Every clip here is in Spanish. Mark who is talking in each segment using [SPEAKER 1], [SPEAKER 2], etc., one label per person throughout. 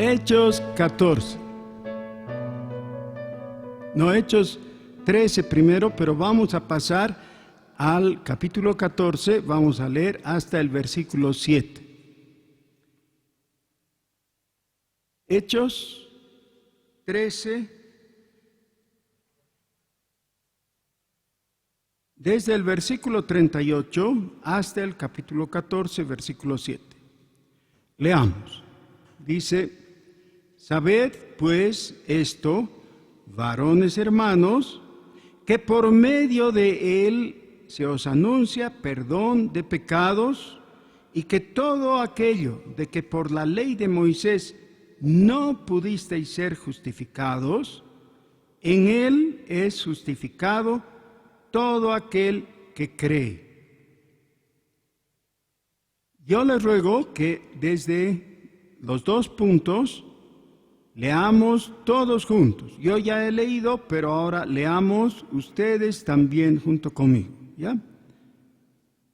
[SPEAKER 1] Hechos 14. No, Hechos 13 primero, pero vamos a pasar al capítulo 14, vamos a leer hasta el versículo 7. Hechos 13, desde el versículo 38 hasta el capítulo 14, versículo 7. Leamos. Dice: sabed pues esto, varones hermanos, que por medio de él se os anuncia perdón de pecados, y que todo aquello de que por la ley de Moisés no pudisteis ser justificados, en él es justificado todo aquel que cree. Yo les ruego que desde los dos puntos leamos todos juntos. Yo ya he leído, pero ahora leamos ustedes también junto conmigo, ¿ya?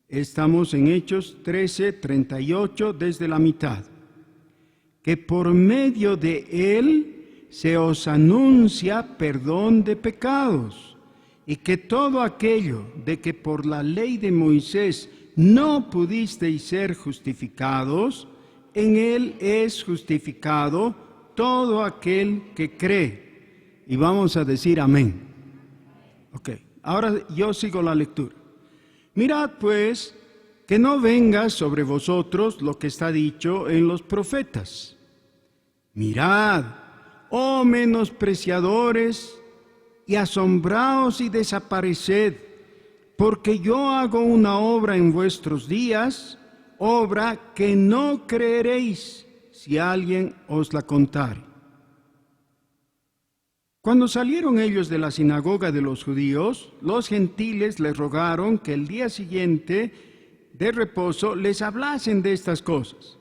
[SPEAKER 1] Estamos en Hechos 13, 38, desde la mitad. Que por medio de él se os anuncia perdón de pecados, y que todo aquello de que por la ley de Moisés no pudisteis ser justificados, en él es justificado todo aquel que cree. Y vamos a decir amén. Ok, ahora yo sigo la lectura. Mirad pues que no venga sobre vosotros lo que está dicho en los profetas. Mirad, oh menospreciadores, y asombraos y desapareced, porque yo hago una obra en vuestros días, obra que no creeréis si alguien os la contare. Cuando salieron ellos de la sinagoga de los judíos, los gentiles les rogaron que el día siguiente de reposo les hablasen de estas cosas.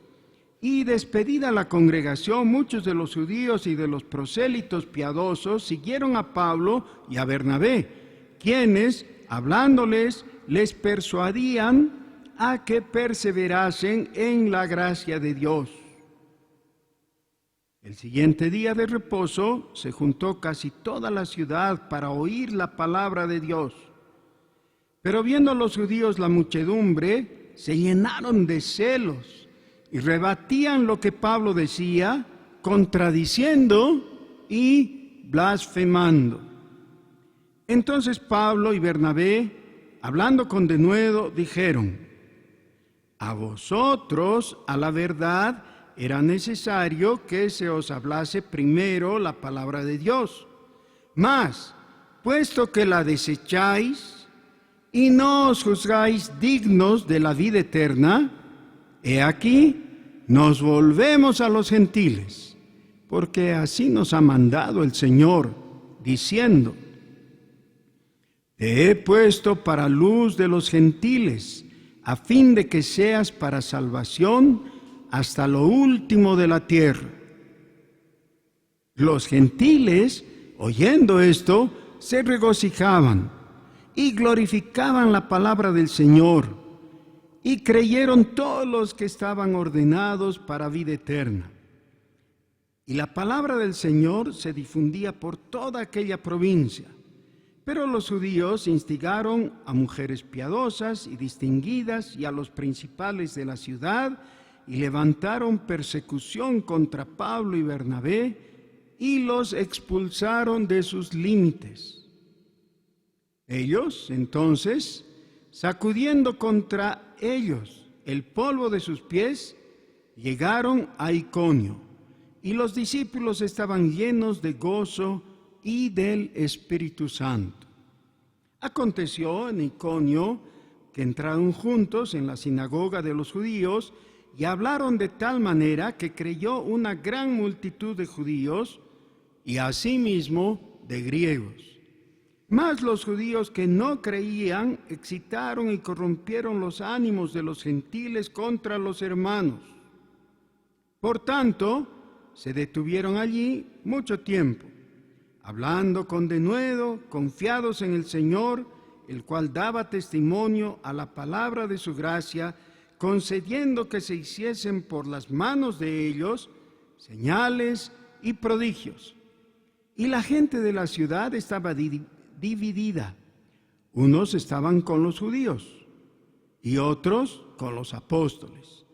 [SPEAKER 1] Y despedida la congregación, muchos de los judíos y de los prosélitos piadosos siguieron a Pablo y a Bernabé, quienes, hablándoles, les persuadían a que perseverasen en la gracia de Dios. El siguiente día de reposo se juntó casi toda la ciudad para oír la palabra de Dios. Pero viendo los judíos la muchedumbre, se llenaron de celos y rebatían lo que Pablo decía, contradiciendo y blasfemando. Entonces Pablo y Bernabé, hablando con denuedo, dijeron: a vosotros, a la verdad, era necesario que se os hablase primero la palabra de Dios. Mas, puesto que la desecháis y no os juzgáis dignos de la vida eterna, he aquí, nos volvemos a los gentiles, porque así nos ha mandado el Señor, diciendo: te he puesto para luz de los gentiles, a fin de que seas para salvación hasta lo último de la tierra. Los gentiles, oyendo esto, se regocijaban y glorificaban la palabra del Señor, y creyeron todos los que estaban ordenados para vida eterna. Y la palabra del Señor se difundía por toda aquella provincia. Pero los judíos instigaron a mujeres piadosas y distinguidas y a los principales de la ciudad, y levantaron persecución contra Pablo y Bernabé, y los expulsaron de sus límites. Ellos, entonces, sacudiendo contra ellos el polvo de sus pies, llegaron a Iconio, y los discípulos estaban llenos de gozo y del Espíritu Santo. Aconteció en Iconio que entraron juntos en la sinagoga de los judíos y hablaron de tal manera que creyó una gran multitud de judíos y asimismo de griegos. Mas los judíos que no creían excitaron y corrompieron los ánimos de los gentiles contra los hermanos. Por tanto, se detuvieron allí mucho tiempo, hablando con denuedo, confiados en el Señor, el cual daba testimonio a la palabra de su gracia, concediendo que se hiciesen por las manos de ellos señales y prodigios. Y la gente de la ciudad estaba dividida. Unos estaban con los judíos y otros con los apóstoles.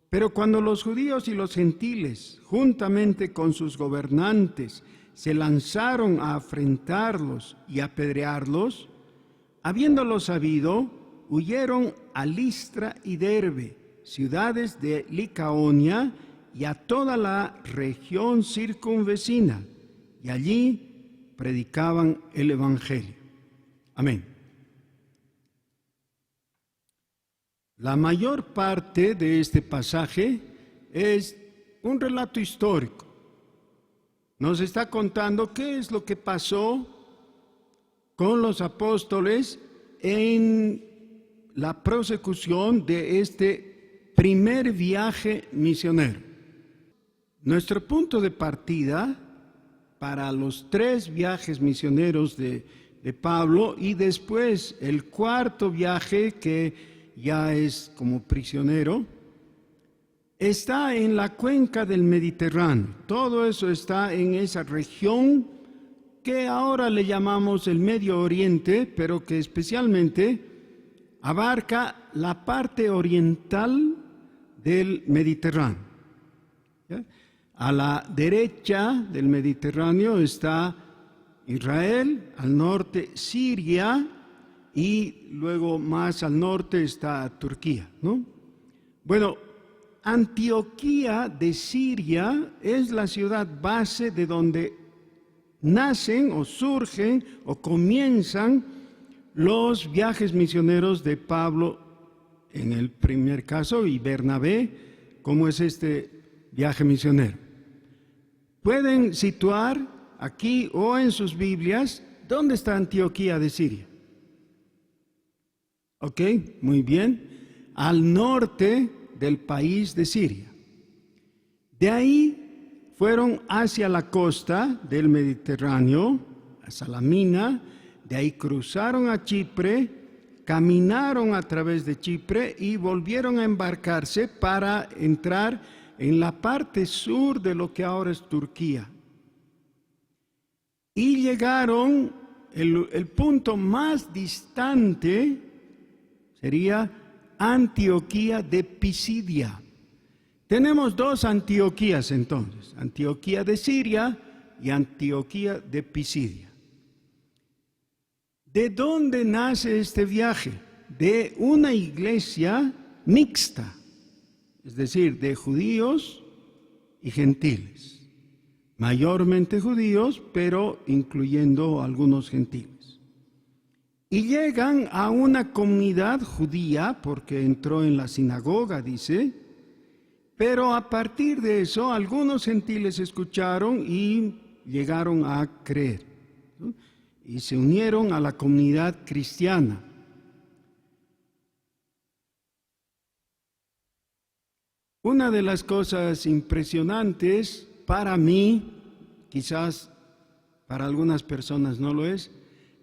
[SPEAKER 1] Pero cuando los judíos y los gentiles, juntamente con sus gobernantes, se lanzaron a afrentarlos y apedrearlos, habiéndolo sabido, huyeron a Listra y Derbe, ciudades de Licaonia, y a toda la región circunvecina, y allí predicaban el Evangelio. Amén. La mayor parte de este pasaje es un relato histórico. Nos está contando qué es lo que pasó con los apóstoles en la prosecución de este primer viaje misionero. Nuestro punto de partida para los 3 viajes misioneros de Pablo y después el 4º viaje que ya es como prisionero, está en la cuenca del Mediterráneo. Todo eso está en esa región que ahora le llamamos el Medio Oriente, pero que especialmente abarca la parte oriental del Mediterráneo. ¿Ya? A la derecha del Mediterráneo está Israel, al norte Siria y luego más al norte está Turquía, ¿no? Bueno, Antioquía de Siria es la ciudad base de donde nacen o surgen o comienzan los viajes misioneros de Pablo en el primer caso y Bernabé, como es este viaje misionero. Pueden situar aquí o en sus Biblias dónde está Antioquía de Siria. Ok, muy bien, al norte del país de Siria. De ahí fueron hacia la costa del Mediterráneo, a Salamina, de ahí cruzaron a Chipre, caminaron a través de Chipre y volvieron a embarcarse para entrar en la parte sur de lo que ahora es Turquía. Y llegaron, el punto más distante sería Antioquía de Pisidia. Tenemos 2 Antioquías entonces, Antioquía de Siria y Antioquía de Pisidia. ¿De dónde nace este viaje? De una iglesia mixta, es decir, de judíos y gentiles, mayormente judíos, pero incluyendo algunos gentiles. Y llegan a una comunidad judía, porque entró en la sinagoga, dice, pero a partir de eso algunos gentiles escucharon y llegaron a creer, ¿no? Y se unieron a la comunidad cristiana. Una de las cosas impresionantes para mí, quizás para algunas personas no lo es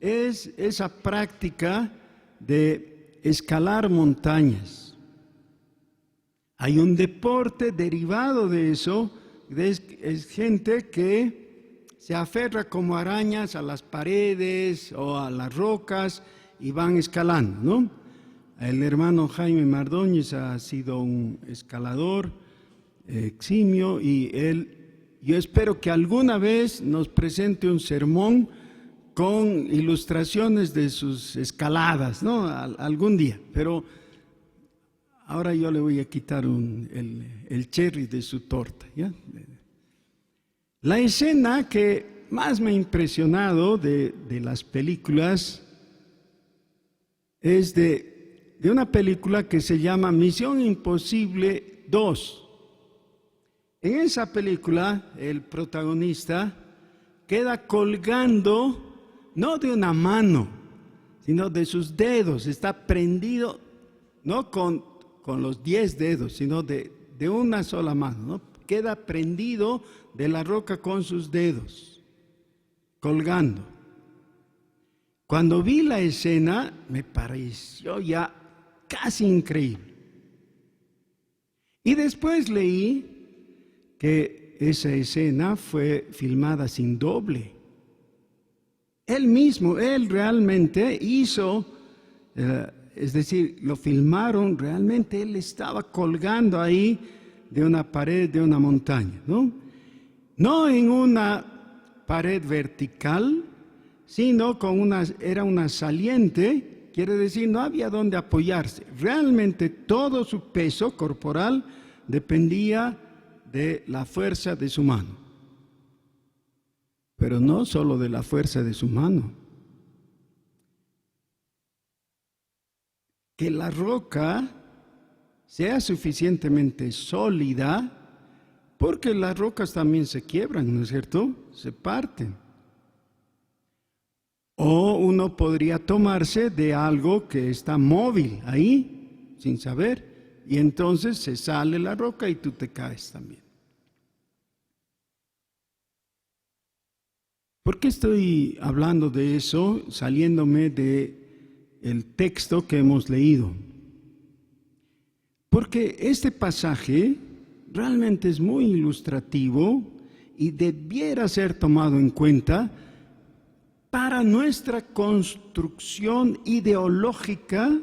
[SPEAKER 1] esa práctica de escalar montañas. Hay un deporte derivado de eso, es gente que se aferra como arañas a las paredes o a las rocas y van escalando, ¿no? El hermano Jaime Mardóñez ha sido un escalador eximio y yo espero que alguna vez nos presente un sermón con ilustraciones de sus escaladas, ¿no? Algún día, pero ahora yo le voy a quitar el cherry de su torta, ¿ya? La escena que más me ha impresionado de las películas es de una película que se llama Misión Imposible 2. En esa película, el protagonista queda colgando no de una mano, sino de sus dedos. Está prendido, no con los 10 dedos, sino de una sola mano, ¿no? Queda prendido de la roca con sus dedos, colgando. Cuando vi la escena, me pareció ya casi increíble. Y después leí que esa escena fue filmada sin doble. Él realmente hizo, es decir, lo filmaron, realmente él estaba colgando ahí de una pared de una montaña, ¿no? No en una pared vertical, sino era una saliente, quiere decir, no había dónde apoyarse. Realmente todo su peso corporal dependía de la fuerza de su mano. Pero no solo de la fuerza de su mano. Que la roca sea suficientemente sólida, porque las rocas también se quiebran, ¿no es cierto? Se parten. O uno podría tomarse de algo que está móvil ahí, sin saber, y entonces se sale la roca y tú te caes también. ¿Por qué estoy hablando de eso, saliéndome del texto que hemos leído? Porque este pasaje realmente es muy ilustrativo y debiera ser tomado en cuenta para nuestra construcción ideológica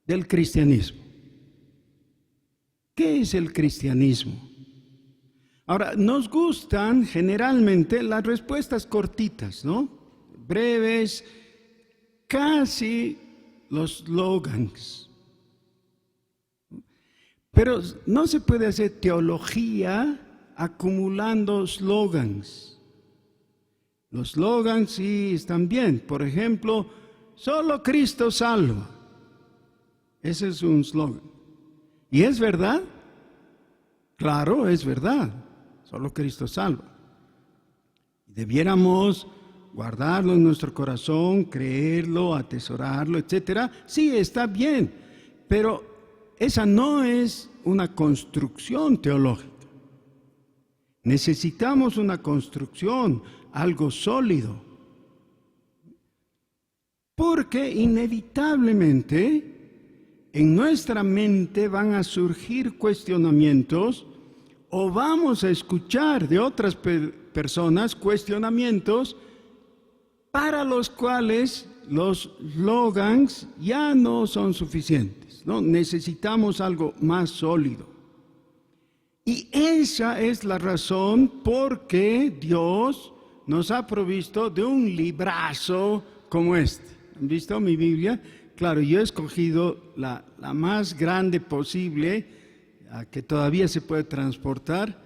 [SPEAKER 1] del cristianismo. ¿Qué es el cristianismo? Ahora, nos gustan generalmente las respuestas cortitas, ¿no? Breves, casi los slogans. Pero no se puede hacer teología acumulando slogans. Los slogans sí están bien. Por ejemplo, solo Cristo salva. Ese es un slogan. ¿Y es verdad? Claro, es verdad. Solo Cristo salva. Debiéramos guardarlo en nuestro corazón, creerlo, atesorarlo, etc. Sí, está bien, pero esa no es una construcción teológica. Necesitamos una construcción, algo sólido. Porque inevitablemente en nuestra mente van a surgir cuestionamientos o vamos a escuchar de otras personas cuestionamientos para los cuales los slogans ya no son suficientes, ¿no? Necesitamos algo más sólido. Y esa es la razón por qué Dios nos ha provisto de un librazo como este. ¿Han visto mi Biblia? Claro, yo he escogido la más grande posible, que todavía se puede transportar,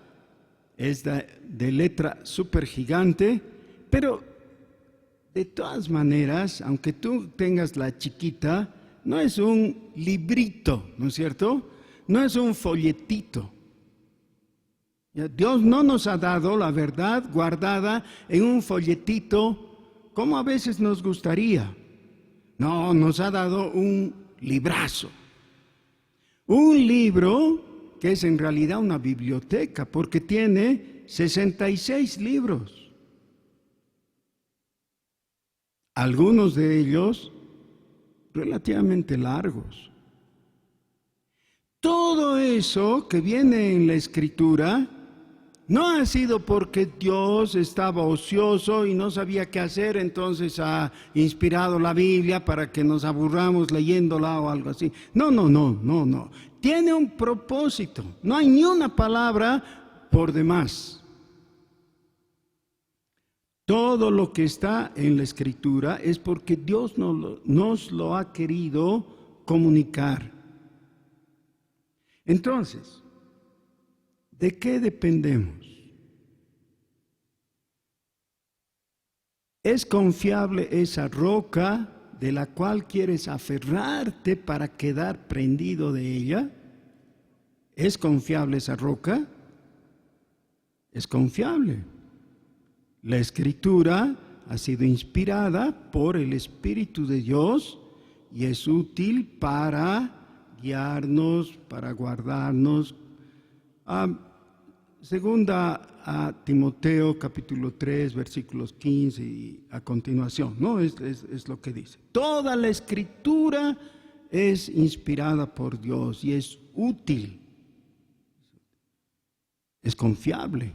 [SPEAKER 1] es de letra súper gigante, pero de todas maneras, aunque tú tengas la chiquita, no es un librito, ¿no es cierto? No es un folletito. Dios no nos ha dado la verdad guardada en un folletito como a veces nos gustaría. No, nos ha dado un librazo. Un libro que es en realidad una biblioteca, porque tiene 66 libros. Algunos de ellos relativamente largos. Todo eso que viene en la Escritura no ha sido porque Dios estaba ocioso y no sabía qué hacer, entonces ha inspirado la Biblia para que nos aburramos leyéndola o algo así. No. Tiene un propósito. No hay ni una palabra por demás. Todo lo que está en la Escritura es porque Dios nos lo ha querido comunicar. Entonces, ¿de qué dependemos? ¿Es confiable esa roca de la cual quieres aferrarte para quedar prendido de ella? ¿Es confiable esa roca? Es confiable. La Escritura ha sido inspirada por el Espíritu de Dios y es útil para guiarnos, para guardarnos. Segunda a Timoteo capítulo 3 versículos 15 y a continuación, ¿no? Es lo que dice. Toda la Escritura es inspirada por Dios y es útil. es confiable.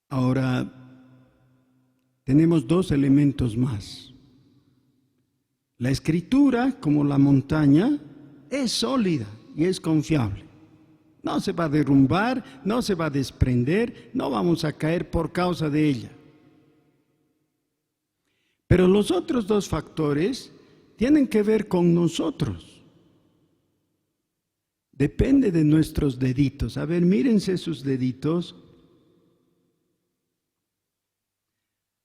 [SPEAKER 1] Ahora, tenemos dos elementos más. La Escritura, como la montaña, es sólida y es confiable. No se va a derrumbar, no se va a desprender, no vamos a caer por causa de ella. Pero los otros dos factores tienen que ver con nosotros. Depende de nuestros deditos. A ver, mírense sus deditos.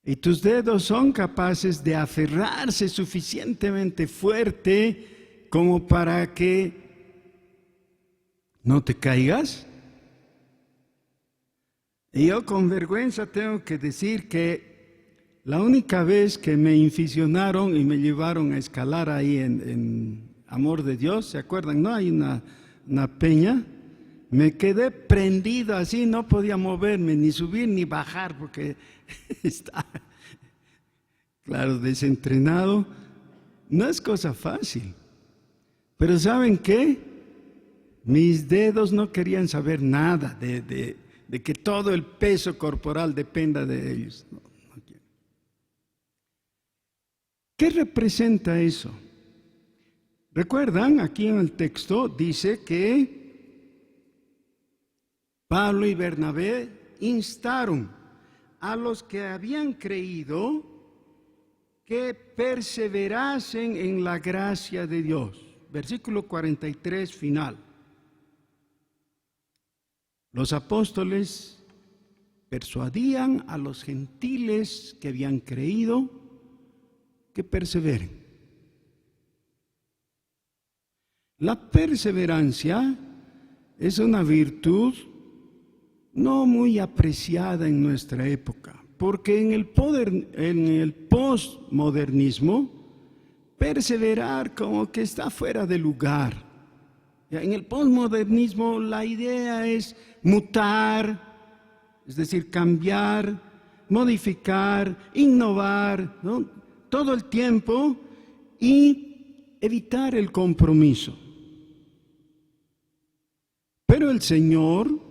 [SPEAKER 1] Y tus dedos son capaces de aferrarse suficientemente fuerte como para que no te caigas. Y yo con vergüenza tengo que decir que la única vez que me inficionaron y me llevaron a escalar ahí en Amor de Dios, ¿se acuerdan? No hay una peña. Me quedé prendido así, no podía moverme, ni subir ni bajar, porque está, claro, desentrenado. No es cosa fácil. Pero ¿saben qué? Mis dedos no querían saber nada de que todo el peso corporal dependa de ellos. No quiero. ¿Qué representa eso? ¿Recuerdan? Aquí en el texto dice que Pablo y Bernabé instaron a los que habían creído que perseverasen en la gracia de Dios. Versículo 43 final. Los apóstoles persuadían a los gentiles que habían creído que perseveren. La perseverancia es una virtud no muy apreciada en nuestra época, porque en el postmodernismo, perseverar como que está fuera de lugar. En el postmodernismo la idea es mutar, es decir, cambiar, modificar, innovar, ¿no? Todo el tiempo, y evitar el compromiso. Pero el Señor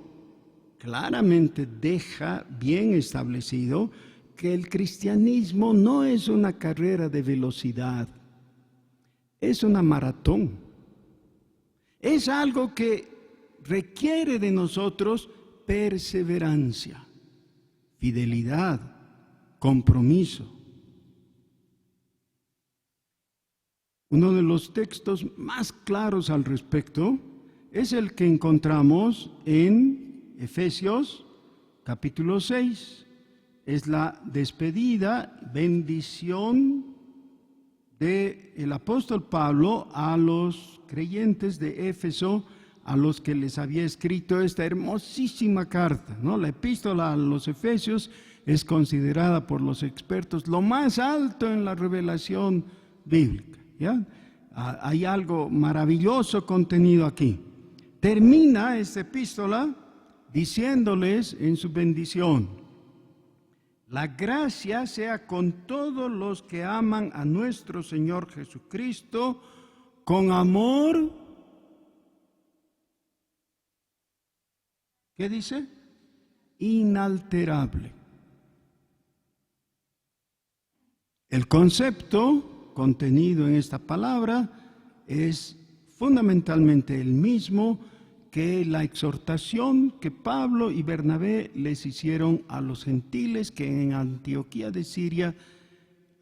[SPEAKER 1] claramente deja bien establecido que el cristianismo no es una carrera de velocidad, es una maratón. Es algo que requiere de nosotros perseverancia, fidelidad, compromiso. Uno de los textos más claros al respecto es el que encontramos en Efesios capítulo 6. Es la despedida, bendición del apóstol Pablo a los creyentes de Éfeso, a los que les había escrito esta hermosísima carta, ¿no? La epístola a los Efesios es considerada por los expertos lo más alto en la revelación bíblica, ¿ya? Hay algo maravilloso contenido aquí. Termina esta epístola diciéndoles en su bendición: la gracia sea con todos los que aman a nuestro Señor Jesucristo con amor. ¿Qué dice? Inalterable. El concepto contenido en esta palabra es fundamentalmente el mismo que la exhortación que Pablo y Bernabé les hicieron a los gentiles que en Antioquía de Siria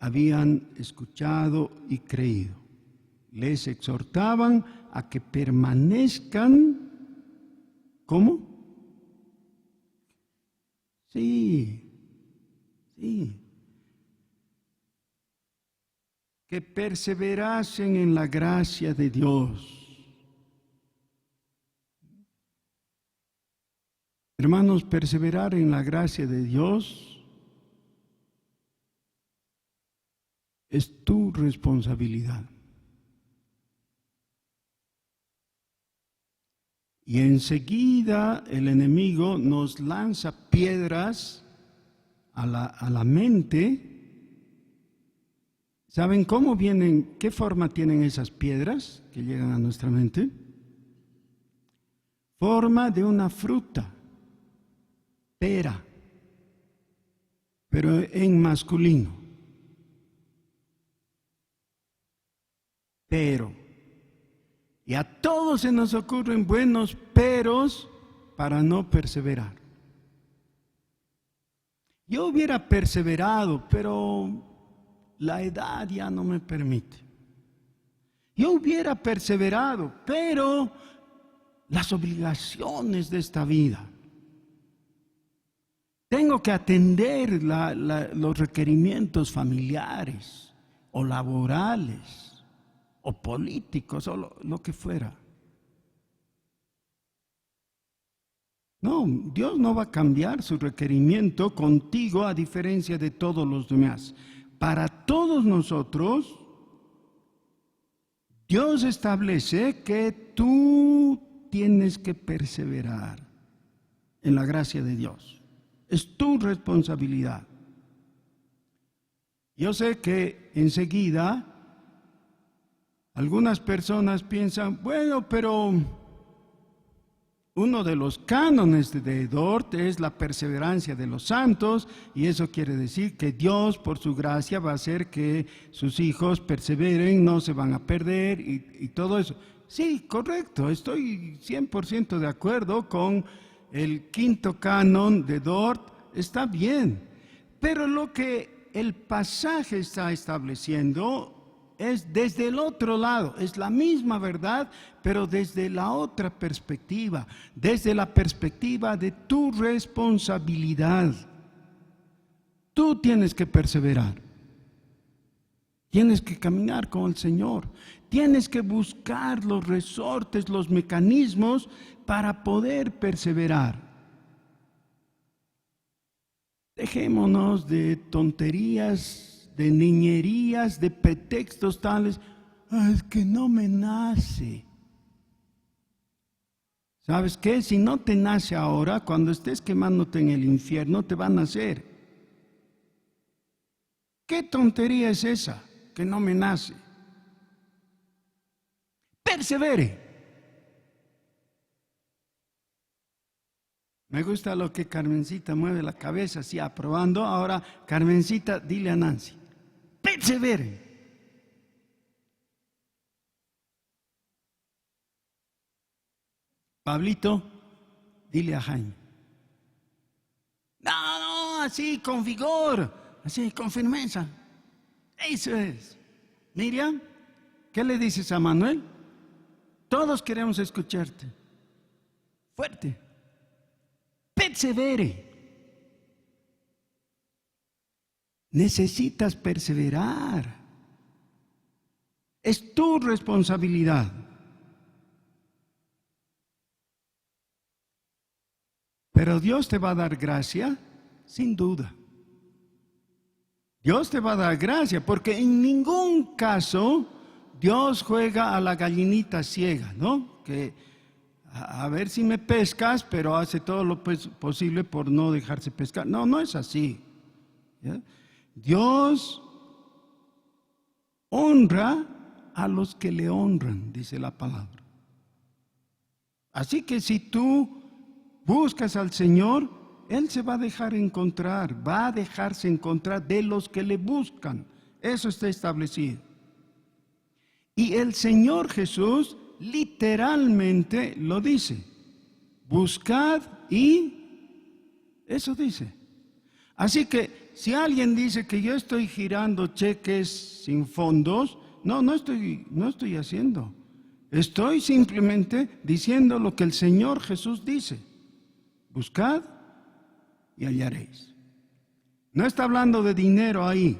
[SPEAKER 1] habían escuchado y creído. Les exhortaban a que permanezcan, ¿cómo? Sí. Que perseverasen en la gracia de Dios. Hermanos, perseverar en la gracia de Dios es tu responsabilidad. Y enseguida el enemigo nos lanza piedras a la mente. ¿Saben cómo vienen, qué forma tienen esas piedras que llegan a nuestra mente? forma de una fruta, pera, pero en masculino. Pero. Y a todos se nos ocurren buenos peros para no perseverar. Yo hubiera perseverado, pero la edad ya no me permite. Yo hubiera perseverado, pero las obligaciones de esta vida. Tengo que atender los requerimientos familiares o laborales o políticos o lo que fuera. No, Dios no va a cambiar su requerimiento contigo a diferencia de todos los demás. Para todos nosotros, Dios establece que tú tienes que perseverar en la gracia de Dios. Es tu responsabilidad. Yo sé que enseguida algunas personas piensan, bueno, pero uno de los cánones de Dort es la perseverancia de los santos, y eso quiere decir que Dios, por su gracia, va a hacer que sus hijos perseveren, no se van a perder y todo eso. Sí, correcto, estoy 100% de acuerdo con el quinto canon de Dort, está bien. Pero lo que el pasaje está estableciendo es desde el otro lado, es la misma verdad, pero desde la otra perspectiva, desde la perspectiva de tu responsabilidad. Tú tienes que perseverar, tienes que caminar con el Señor, tienes que buscar los resortes, los mecanismos para poder perseverar. Dejémonos de tonterías, de niñerías, de pretextos tales. Es que no me nace. ¿Sabes qué? Si no te nace ahora, cuando estés quemándote en el infierno, te va a nacer. ¿Qué tontería es esa? Que no me nace. Persevere. Me gusta lo que Carmencita mueve la cabeza así aprobando. Ahora, Carmencita, dile a Nancy. Persevere. Pablito, dile a Jaime. No, así, con vigor, así, con firmeza. Eso es. Miriam, ¿qué le dices a Manuel? Todos queremos escucharte. Fuerte. Persevere. Necesitas perseverar. Es tu responsabilidad. Pero Dios te va a dar gracia, sin duda. Dios te va a dar gracia, porque en ningún caso Dios juega a la gallinita ciega, ¿no? Que a ver si me pescas, pero hace todo lo posible por no dejarse pescar. No, no es así. ¿Ya? Dios honra a los que le honran, dice la palabra. Así que si tú buscas al Señor, Él se va a dejar encontrar, va a dejarse encontrar de los que le buscan. Eso está establecido. Y el Señor Jesús literalmente lo dice. Buscad y eso dice. Así que si alguien dice que yo estoy girando cheques sin fondos, no estoy haciendo. Estoy simplemente diciendo lo que el Señor Jesús dice. Buscad y hallaréis. No está hablando de dinero ahí.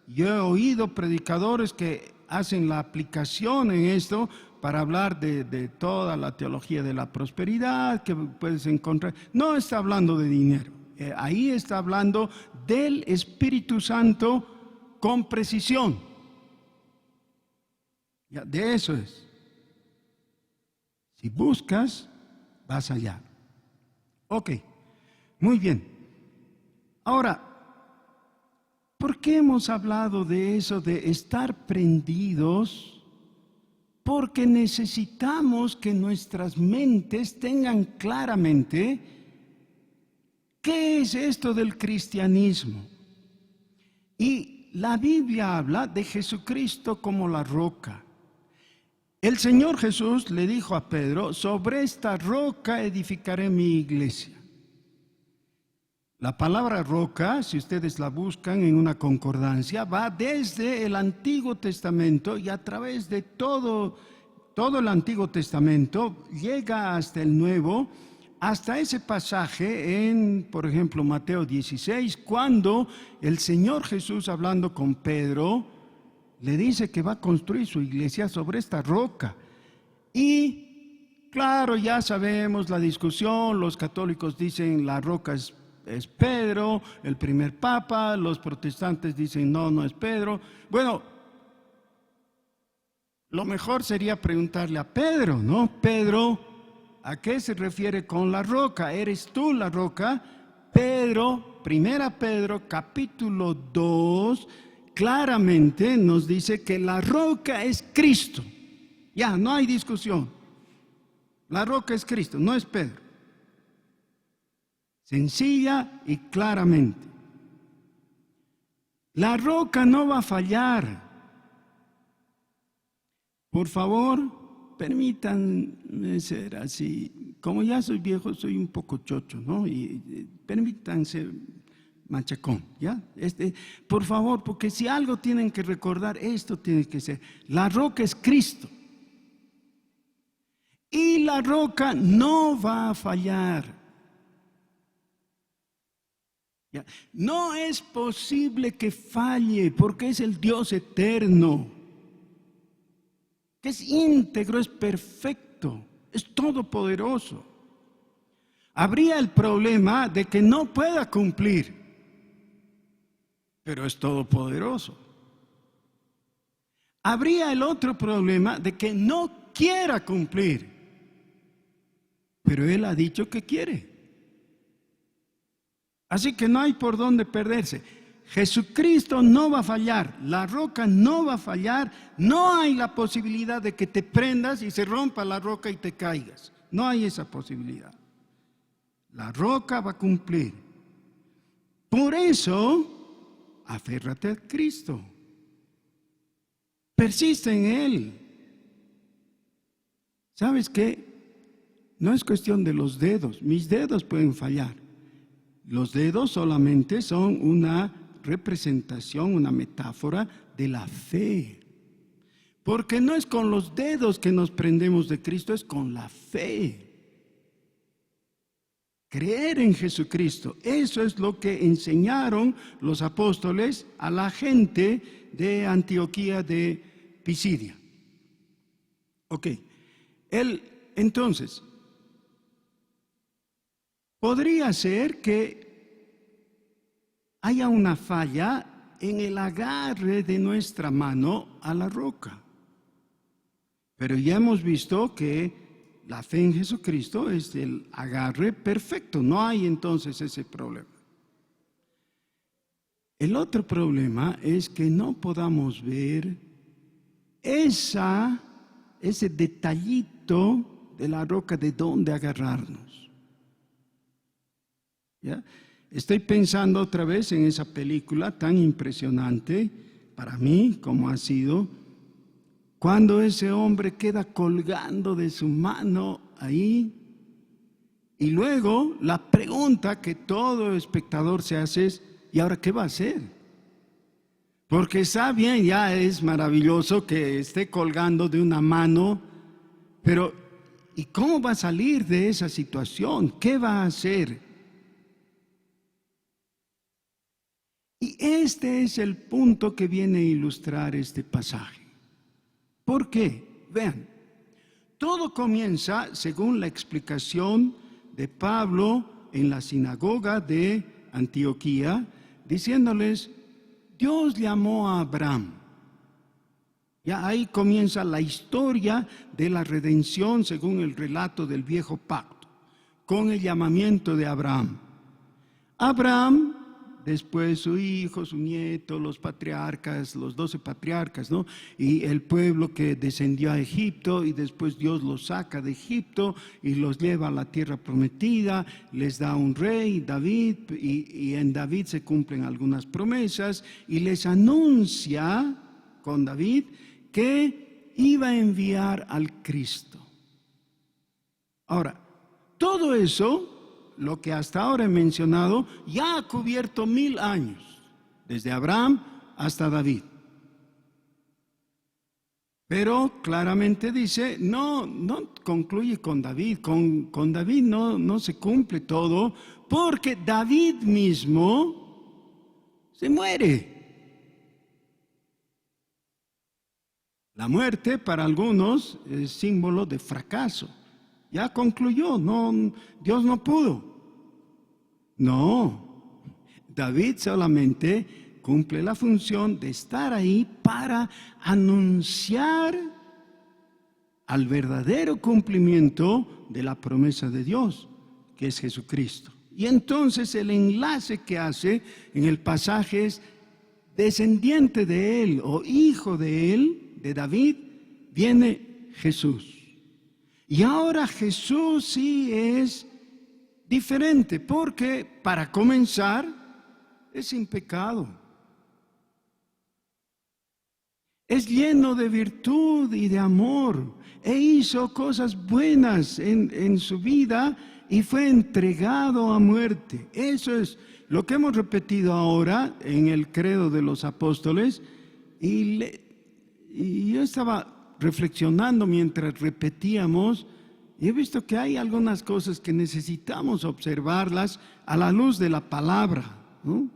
[SPEAKER 1] Yo he oído predicadores que hacen la aplicación en esto para hablar de toda la teología de la prosperidad que puedes encontrar. No está hablando de dinero. Ahí está hablando del Espíritu Santo con precisión. Ya, de eso es. Si buscas, vas allá. Ok, muy bien. Ahora, ¿por qué hemos hablado de eso, de estar prendidos porque necesitamos que nuestras mentes tengan claramente qué es esto del cristianismo. Y la Biblia habla de Jesucristo como la roca. El Señor Jesús le dijo a Pedro: sobre esta roca edificaré mi iglesia. La palabra roca, si ustedes la buscan en una concordancia, va desde el Antiguo Testamento y a través de todo el Antiguo Testamento llega hasta el Nuevo, hasta ese pasaje en, por ejemplo, Mateo 16, cuando el Señor Jesús, hablando con Pedro, le dice que va a construir su iglesia sobre esta roca. Y claro, ya sabemos la discusión, los católicos dicen la roca es Pedro, el primer papa, los protestantes dicen no es Pedro. Bueno, lo mejor sería preguntarle a Pedro, ¿no? Pedro, ¿a qué se refiere con la roca? ¿Eres tú la roca? Pedro, primera Pedro, capítulo 2, claramente nos dice que la roca es Cristo. Ya, no hay discusión. La roca es Cristo, no es Pedro. Sencilla y claramente. La roca no va a fallar. Por favor, permítanme ser así. Como ya soy viejo, soy un poco chocho, ¿no? Y permítanse machacón, ¿ya? Por favor, porque si algo tienen que recordar, esto tiene que ser. La roca es Cristo. Y la roca no va a fallar. No es posible que falle, porque es el Dios eterno, que es íntegro, es perfecto, es todopoderoso. Habría el problema de que no pueda cumplir, pero es todopoderoso. Habría el otro problema de que no quiera cumplir, pero Él ha dicho que quiere. Así que no hay por dónde perderse. Jesucristo no va a fallar, la roca no va a fallar, no hay la posibilidad de que te prendas y se rompa la roca y te caigas. No hay esa posibilidad. La roca va a cumplir. Por eso, aférrate a Cristo. Persiste en Él. ¿Sabes qué? No es cuestión de los dedos. Mis dedos pueden fallar. Los dedos solamente son una representación, una metáfora de la fe. Porque no es con los dedos que nos prendemos de Cristo, es con la fe. Creer en Jesucristo, eso es lo que enseñaron los apóstoles a la gente de Antioquía de Pisidia. Ok, entonces, podría ser que haya una falla en el agarre de nuestra mano a la roca. Pero ya hemos visto que la fe en Jesucristo es el agarre perfecto. No hay entonces ese problema. El otro problema es que no podamos ver ese detallito de la roca de dónde agarrarnos. ¿Ya? Estoy pensando otra vez en esa película tan impresionante para mí como ha sido, cuando ese hombre queda colgando de su mano ahí, y luego la pregunta que todo espectador se hace es: ¿y ahora qué va a hacer? Porque está bien, ya es maravilloso que esté colgando de una mano, pero ¿y cómo va a salir de esa situación? ¿Qué va a hacer? Y este es el punto que viene a ilustrar este pasaje. ¿Por qué? Vean, todo comienza, según la explicación de Pablo en la sinagoga de Antioquía, diciéndoles: Dios llamó a Abraham. Ya ahí comienza la historia de la redención según el relato del viejo pacto, con el llamamiento de Abraham. Abraham después su hijo, su nieto, los patriarcas, los 12 patriarcas, ¿no? Y el pueblo que descendió a Egipto, y después Dios los saca de Egipto y los lleva a la tierra prometida, les da un rey, David, y en David se cumplen algunas promesas, y les anuncia con David que iba a enviar al Cristo. Ahora, todo eso, lo que hasta ahora he mencionado, ya ha cubierto 1000 años, desde Abraham hasta David. Pero claramente dice, no concluye con David, con David no se cumple todo, porque David mismo se muere. La muerte para algunos es símbolo de fracaso. Ya concluyó, Dios no pudo. No, David solamente cumple la función de estar ahí para anunciar al verdadero cumplimiento de la promesa de Dios, que es Jesucristo. Y entonces el enlace que hace en el pasaje es descendiente de él o hijo de él, de David, viene Jesús. Y ahora Jesús sí es diferente, porque para comenzar es sin pecado. Es lleno de virtud y de amor, e hizo cosas buenas en su vida y fue entregado a muerte. Eso es lo que hemos repetido ahora en el credo de los apóstoles, y yo estaba reflexionando mientras repetíamos, y he visto que hay algunas cosas que necesitamos observarlas a la luz de la palabra, ¿no?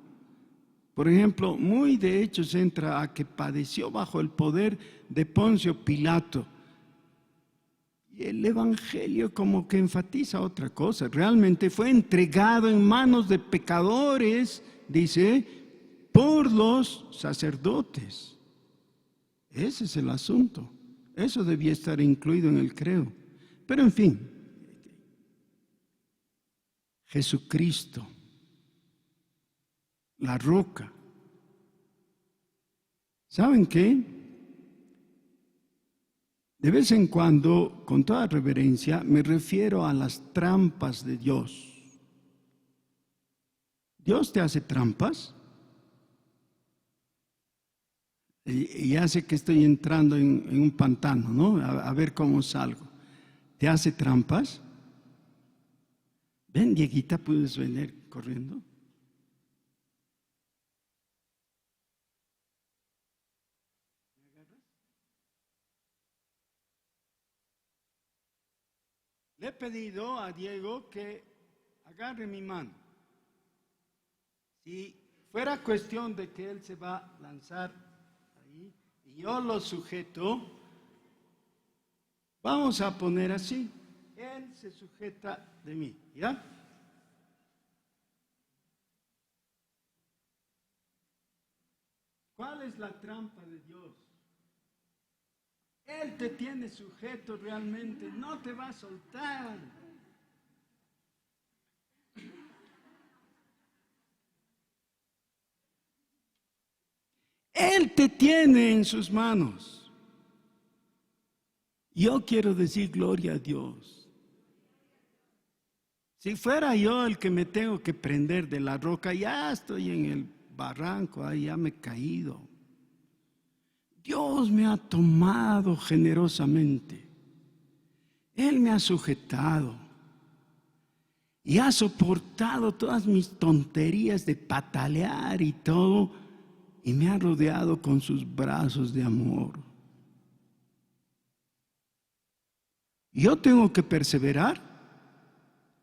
[SPEAKER 1] Por ejemplo, muy de hecho se entra a que padeció bajo el poder de Poncio Pilato. Y el Evangelio como que enfatiza otra cosa. Realmente fue entregado en manos de pecadores, dice, por los sacerdotes. Ese es el asunto. Eso debía estar incluido en el credo. Pero en fin, Jesucristo, la roca. ¿Saben qué? De vez en cuando, con toda reverencia, me refiero a las trampas de Dios. ¿Dios te hace trampas? Y ya sé que estoy entrando en un pantano, ¿no? A ver cómo salgo. ¿Te hace trampas? Ven, Dieguita, ¿puedes venir corriendo? Le he pedido a Diego que agarre mi mano. Si fuera cuestión de que él se va a lanzar ahí y yo lo sujeto, vamos a poner así. Él se sujeta de mí, ¿ya? ¿Cuál es la trampa de Dios? Él te tiene sujeto realmente, no te va a soltar. Él te tiene en sus manos. Yo quiero decir gloria a Dios. Si fuera yo el que me tengo que prender de la roca, ya estoy en el barranco, ahí ya me he caído. Dios me ha tomado generosamente. Él me ha sujetado y ha soportado todas mis tonterías de patalear y todo, y me ha rodeado con sus brazos de amor. ¿Yo tengo que perseverar?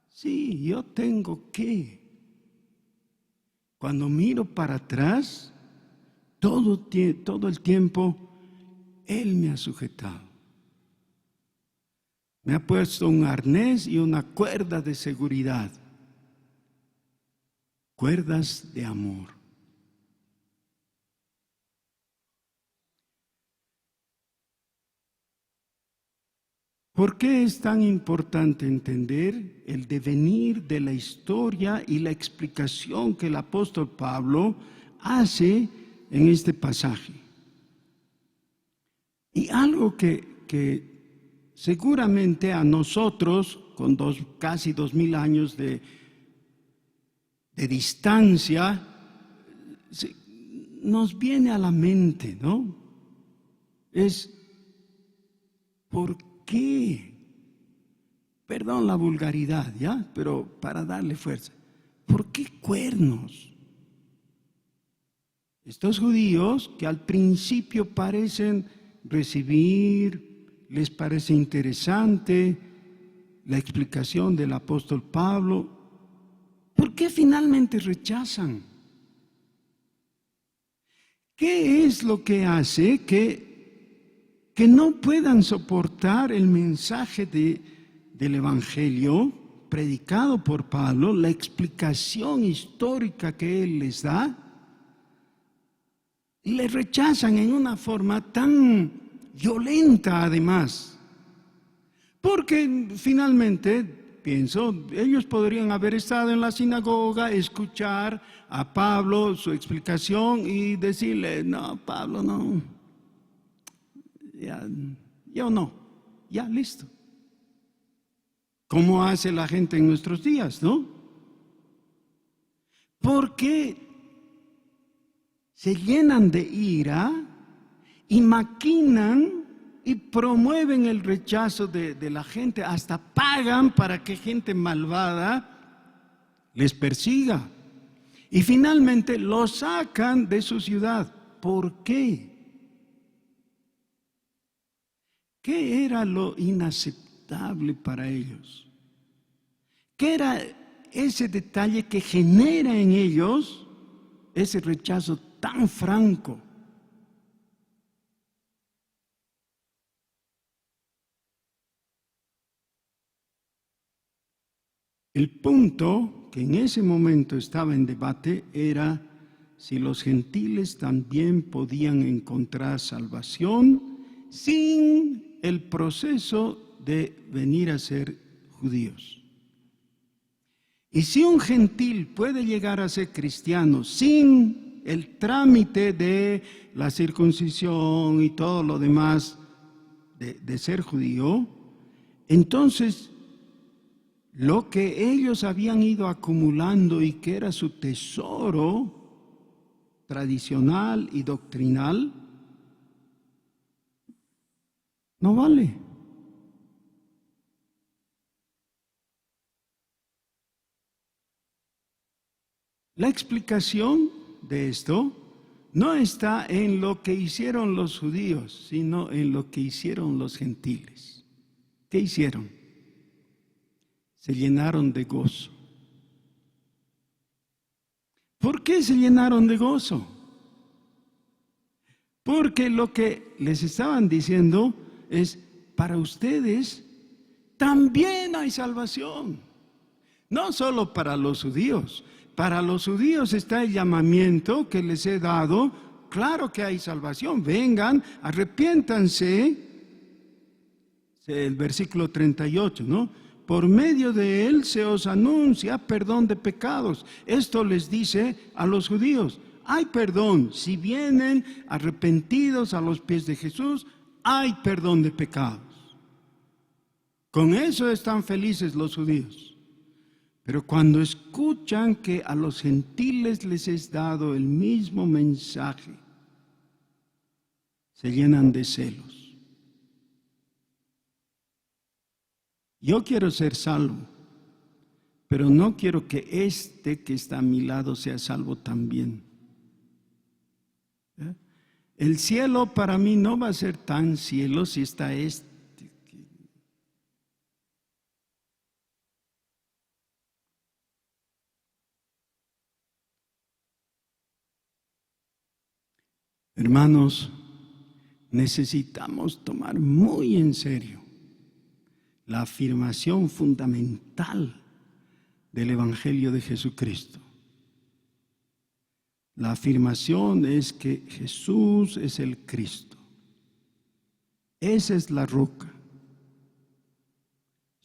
[SPEAKER 1] Sí, yo tengo que. Cuando miro para atrás, todo el tiempo, Él me ha sujetado. Me ha puesto un arnés y una cuerda de seguridad. Cuerdas de amor. ¿Por qué es tan importante entender el devenir de la historia y la explicación que el apóstol Pablo hace en este pasaje? Y algo que seguramente a nosotros, con casi 2000 años de distancia, nos viene a la mente, ¿no? Es, ¿por qué? Perdón la vulgaridad, ¿ya? Pero para darle fuerza. ¿Por qué cuernos? Estos judíos que al principio parecen recibir, les parece interesante la explicación del apóstol Pablo, ¿por qué finalmente rechazan? ¿Qué es lo que hace que no puedan soportar el mensaje del Evangelio predicado por Pablo, la explicación histórica que él les da? Le rechazan en una forma tan violenta además, porque finalmente, pienso, ellos podrían haber estado en la sinagoga, escuchar a Pablo su explicación y decirle, no, Pablo, no, ya, yo no, ya, listo. ¿Cómo hace la gente en nuestros días, no? Porque se llenan de ira y maquinan y promueven el rechazo de la gente, hasta pagan para que gente malvada les persiga. Y finalmente los sacan de su ciudad. ¿Por qué? ¿Qué era lo inaceptable para ellos? ¿Qué era ese detalle que genera en ellos ese rechazo tan franco? El punto que en ese momento estaba en debate era si los gentiles también podían encontrar salvación sin el proceso de venir a ser judíos. Y si un gentil puede llegar a ser cristiano sin el trámite de la circuncisión y todo lo demás de ser judío, entonces lo que ellos habían ido acumulando y que era su tesoro tradicional y doctrinal, no vale. La explicación de esto no está en lo que hicieron los judíos, sino en lo que hicieron los gentiles. ¿Qué hicieron? Se llenaron de gozo. ¿Por qué se llenaron de gozo? Porque lo que les estaban diciendo es, para ustedes también hay salvación. No solo para los judíos. Para los judíos está el llamamiento que les he dado. Claro que hay salvación. Vengan, arrepiéntanse. El versículo 38, ¿no? Por medio de él se os anuncia perdón de pecados. Esto les dice a los judíos. Hay perdón. Si vienen arrepentidos a los pies de Jesús, hay perdón de pecados. Con eso están felices los judíos. Pero cuando escuchan que a los gentiles les es dado el mismo mensaje, se llenan de celos. Yo quiero ser salvo, pero no quiero que este que está a mi lado sea salvo también. El cielo para mí no va a ser tan cielo si está este. Hermanos, necesitamos tomar muy en serio la afirmación fundamental del Evangelio de Jesucristo. La afirmación es que Jesús es el Cristo. Esa es la roca.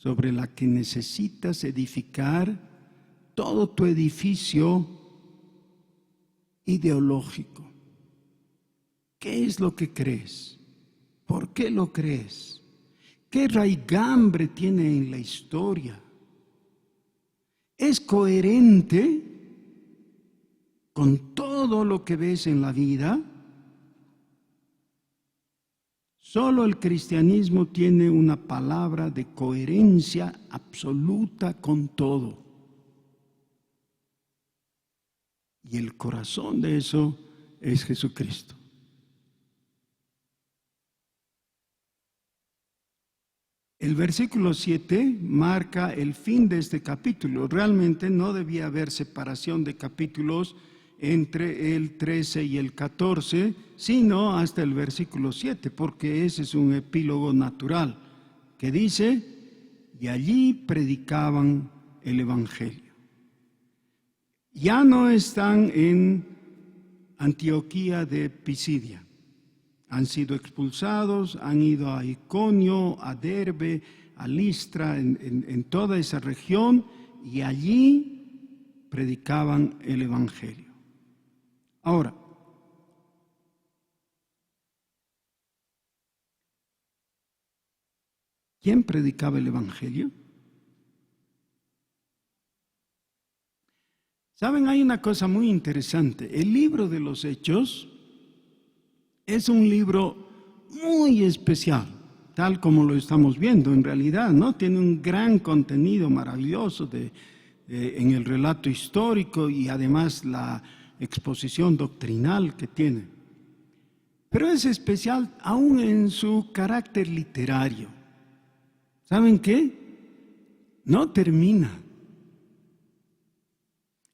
[SPEAKER 1] sobre la que necesitas edificar todo tu edificio ideológico. ¿Qué es lo que crees? ¿Por qué lo crees? ¿Qué raigambre tiene en la historia? ¿Es coherente con todo lo que ves en la vida? Solo el cristianismo tiene una palabra de coherencia absoluta con todo. Y el corazón de eso es Jesucristo. El versículo 7 marca el fin de este capítulo. Realmente no debía haber separación de capítulos entre el 13 y el 14, sino hasta el versículo 7, porque ese es un epílogo natural que dice, y allí predicaban el Evangelio. Ya no están en Antioquía de Pisidia. Han sido expulsados, han ido a Iconio, a Derbe, a Listra, en toda esa región, y allí predicaban el Evangelio. Ahora, ¿quién predicaba el Evangelio? Saben, hay una cosa muy interesante. El libro de los Hechos es un libro muy especial, tal como lo estamos viendo en realidad, ¿no? Tiene un gran contenido maravilloso en el relato histórico y además la exposición doctrinal que tiene. Pero es especial aún en su carácter literario. ¿Saben qué? No termina.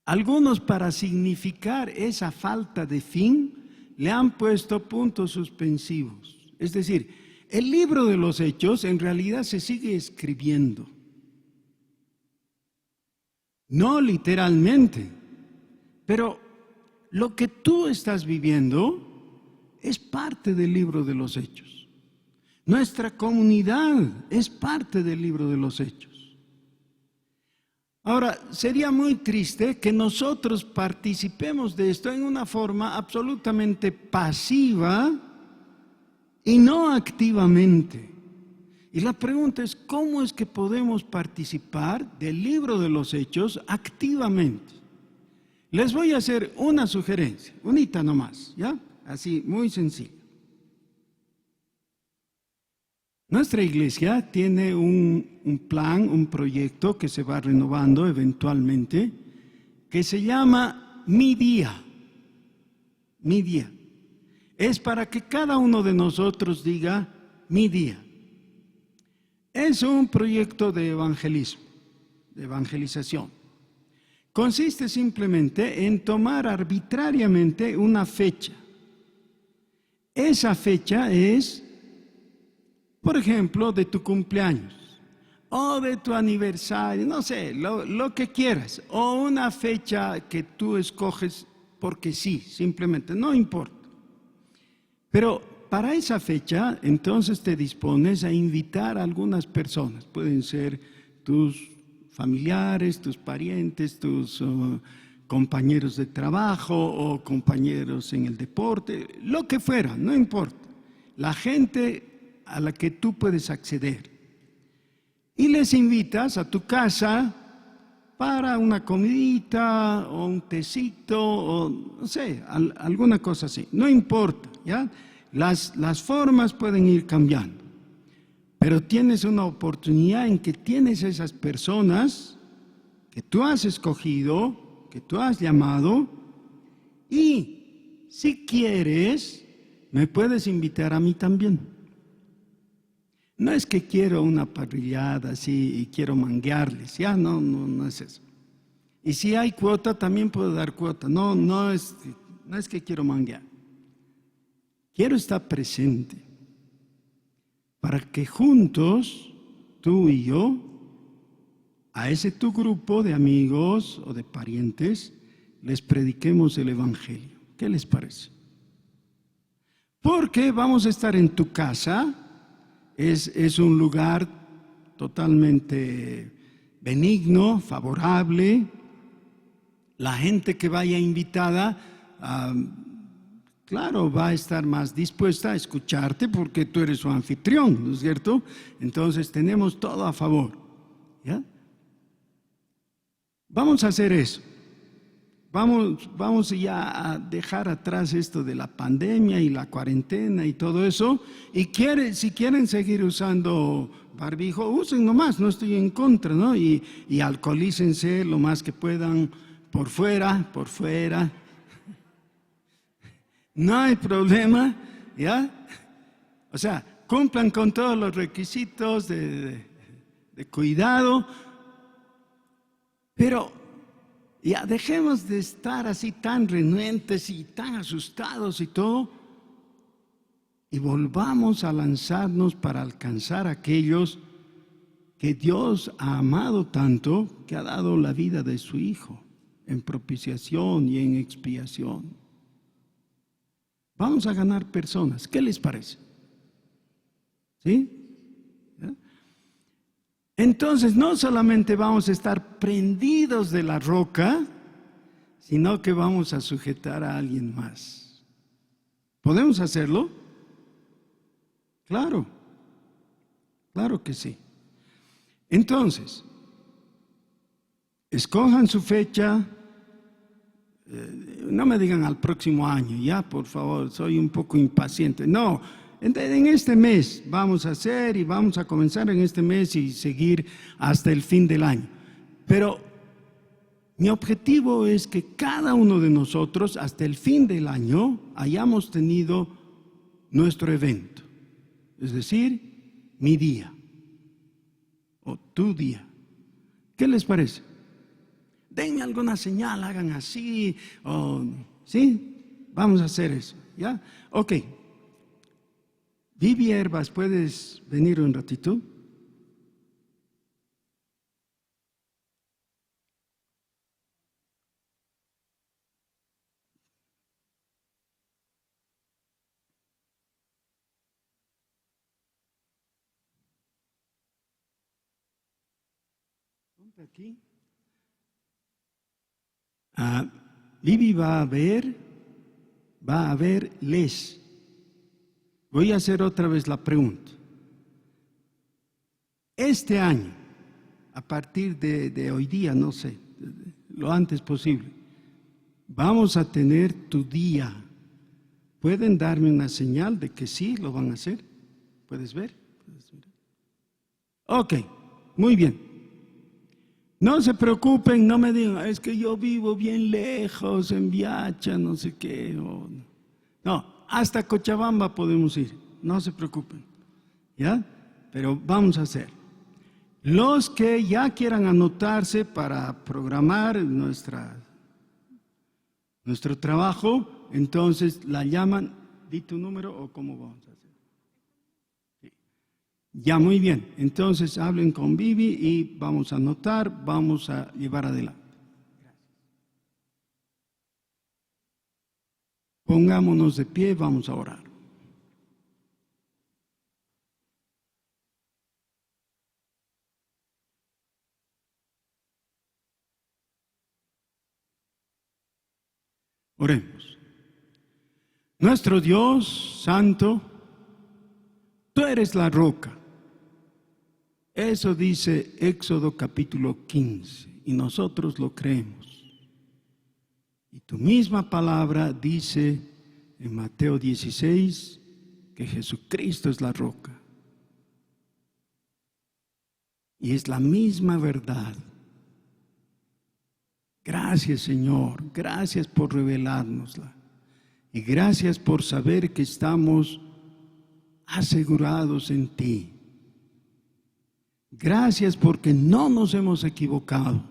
[SPEAKER 1] Algunos, para significar esa falta de fin, le han puesto puntos suspensivos. Es decir, el libro de los Hechos en realidad se sigue escribiendo. No literalmente, pero lo que tú estás viviendo es parte del libro de los Hechos. Nuestra comunidad es parte del libro de los Hechos. Ahora, sería muy triste que nosotros participemos de esto en una forma absolutamente pasiva y no activamente. Y la pregunta es, ¿cómo es que podemos participar del libro de los Hechos activamente? Les voy a hacer una sugerencia, unita nomás, ¿ya? Así, muy sencillo. Nuestra iglesia tiene un plan, un proyecto que se va renovando eventualmente, que se llama Mi Día. Mi Día. Es para que cada uno de nosotros diga, mi día. Es un proyecto de evangelismo, de evangelización. Consiste simplemente en tomar arbitrariamente una fecha. Esa fecha es, por ejemplo, de tu cumpleaños o de tu aniversario, no sé, lo que quieras, o una fecha que tú escoges porque sí, simplemente, no importa. Pero para esa fecha, entonces te dispones a invitar a algunas personas, pueden ser tus familiares, tus parientes, tus compañeros de trabajo o compañeros en el deporte, lo que fuera, no importa, la gente a la que tú puedes acceder. Y les invitas a tu casa para una comidita o un tecito o no sé, alguna cosa así. No importa, ¿ya? Las formas pueden ir cambiando. Pero tienes una oportunidad en que tienes esas personas que tú has escogido, que tú has llamado, y si quieres, me puedes invitar a mí también. No es que quiero una parrillada así y quiero manguearles, ya no es eso. Y si hay cuota, también puedo dar cuota. No es que quiero manguear. Quiero estar presente para que juntos, tú y yo, a ese tu grupo de amigos o de parientes, les prediquemos el Evangelio. ¿Qué les parece? Porque vamos a estar en tu casa. Es un lugar totalmente benigno, favorable. La gente que vaya invitada, claro, va a estar más dispuesta a escucharte porque tú eres su anfitrión, ¿no es cierto? Entonces tenemos todo a favor, ¿ya? Vamos a hacer eso. Vamos ya a dejar atrás esto de la pandemia y la cuarentena y todo eso. Y si quieren seguir usando barbijo, usen nomás, no estoy en contra, ¿no? Y alcoholícense lo más que puedan por fuera. No hay problema, ¿ya? O sea, cumplan con todos los requisitos de cuidado, pero ya dejemos de estar así tan renuentes y tan asustados y todo, y volvamos a lanzarnos para alcanzar a aquellos que Dios ha amado tanto, que ha dado la vida de su Hijo en propiciación y en expiación. Vamos a ganar personas. ¿Qué les parece? ¿Sí? ¿Ya? Entonces, no solamente vamos a estar prendidos de la roca, sino que vamos a sujetar a alguien más. ¿Podemos hacerlo? Claro, claro que sí. Entonces, escojan su fecha. No me digan al próximo año, ya, por favor, soy un poco impaciente. No, en este mes vamos a hacer y vamos a comenzar en este mes y seguir hasta el fin del año. Pero mi objetivo es que cada uno de nosotros hasta el fin del año hayamos tenido nuestro evento. Es decir, mi día o tu día. ¿Qué les parece? Denme alguna señal, hagan así, ¿sí? Vamos a hacer eso, ¿ya? Ok. Vivi Herbas, ¿puedes venir un ratito? Ponte aquí. Vivi va a verles. Voy a hacer otra vez la pregunta. Este año, a partir de hoy día, no sé, lo antes posible, vamos a tener tu día. ¿Pueden darme una señal de que sí lo van a hacer? ¿Puedes ver? Ok, muy bien. No se preocupen, no me digan, es que yo vivo bien lejos, en Viacha, no sé qué. No, hasta Cochabamba podemos ir, no se preocupen, ¿ya? Pero vamos a hacer. Los que ya quieran anotarse para programar nuestro trabajo, entonces la llaman, di tu número o cómo vamos a hacer. Ya, muy bien. Entonces hablen con Vivi y vamos a anotar, vamos a llevar adelante. Pongámonos de pie, vamos a orar. Oremos. Nuestro Dios santo, tú eres la roca. Eso dice Éxodo capítulo 15 y nosotros lo creemos. Y tu misma palabra dice en Mateo 16 que Jesucristo es la roca. Y es la misma verdad. Gracias, Señor, gracias por revelárnosla. Y gracias por saber que estamos asegurados en ti. Gracias porque no nos hemos equivocado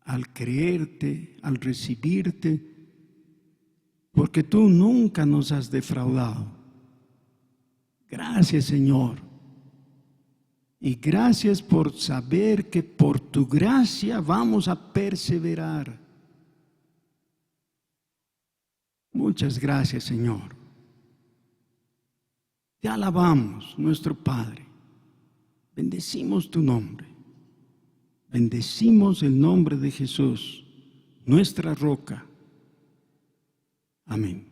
[SPEAKER 1] al creerte, al recibirte, porque tú nunca nos has defraudado. Gracias, Señor. Y gracias por saber que por tu gracia vamos a perseverar. Muchas gracias, Señor. Te alabamos, nuestro Padre. Bendecimos tu nombre. Bendecimos el nombre de Jesús, nuestra roca. Amén.